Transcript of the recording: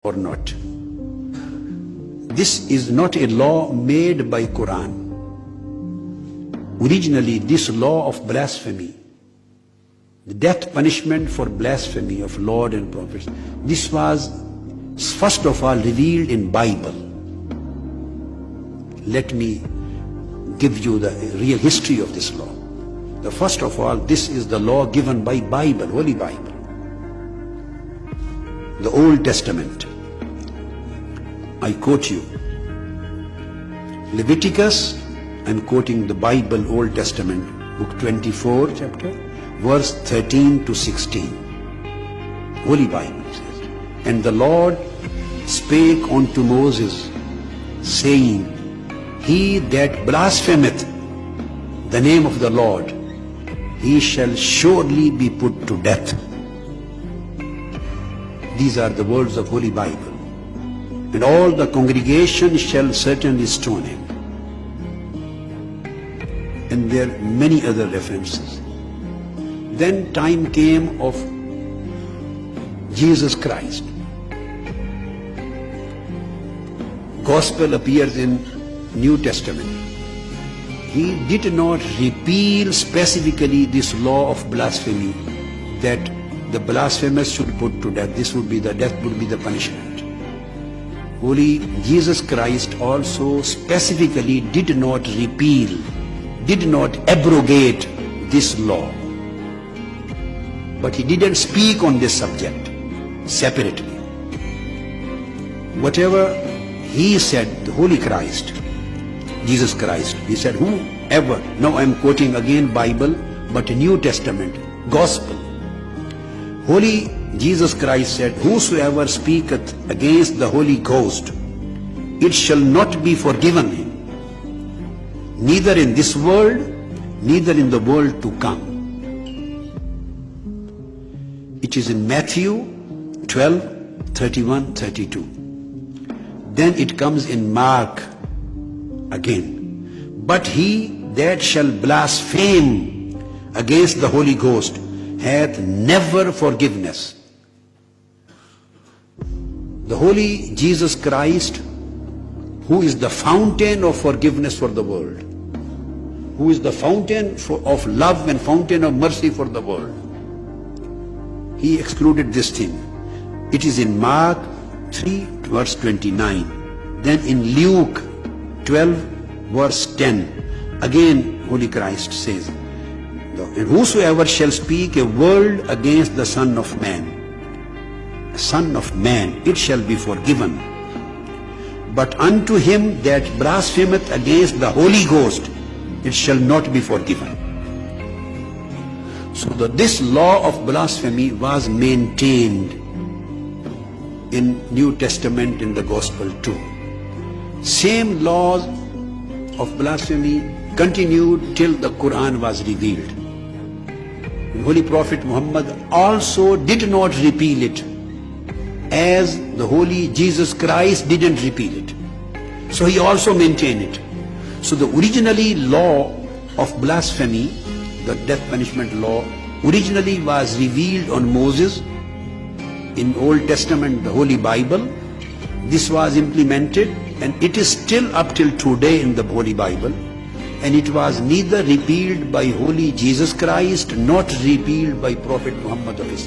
or not. This is not a law made by Quran. Originally, this law of blasphemy, the death punishment for blasphemy of Lord and prophets, this was first of all revealed in Bible. Let me give you the real history of this law. The first of all, this is the law given by Bible, Holy Bible, the Old Testament. I quote you, Leviticus, I'm quoting the Bible, Old Testament, book 24, chapter, verse 13 to 16. Holy Bible says, and the Lord spake unto Moses, saying, he that blasphemeth the name of the Lord, he shall surely be put to death. These are the words of Holy Bible. And all the congregation shall certainly stone him. And there are many other references. Then time came of Jesus Christ. Gospel appears in New Testament. He did not repeal specifically this law of blasphemy, that the blasphemous should put to death. This would be the death, would be the punishment. Holy Jesus Christ also specifically did not repeal, did not abrogate this law. But he didn't speak on this subject separately. Whatever he said, the Holy Christ, Jesus Christ, he said, whoever, now I'm quoting again Bible, but New Testament, Gospel. Holy Jesus Christ said, whosoever speaketh against the Holy Ghost, it shall not be forgiven him, neither in this world, neither in the world to come. It is in Matthew 12, 31, 32. Then it comes in Mark again. But he that shall blaspheme against the Holy Ghost hath never forgiveness. The Holy Jesus Christ, who is the fountain of forgiveness for the world, who is the fountain of love and fountain of mercy for the world, he excluded this thing. It is in Mark 3 verse 29. Then in Luke 12 verse 10, again Holy Christ says, and whosoever shall speak a word against the Son of Man, Son of Man, it shall be forgiven. But unto him that blasphemeth against the Holy Ghost, it shall not be forgiven. So this law of blasphemy was maintained in New Testament, in the Gospel too. Same laws of blasphemy continued till the Quran was revealed. The Holy Prophet Muhammad also did not repeal it, as the Holy Jesus Christ didn't repeal it. So he also maintained it. So the originally law of blasphemy, the death punishment law, originally was revealed on Moses in Old Testament, the Holy Bible. This was implemented, and it is still up till today in the Holy Bible. And it was neither repealed by Holy Jesus Christ, not repealed by Prophet Muhammad of Islam.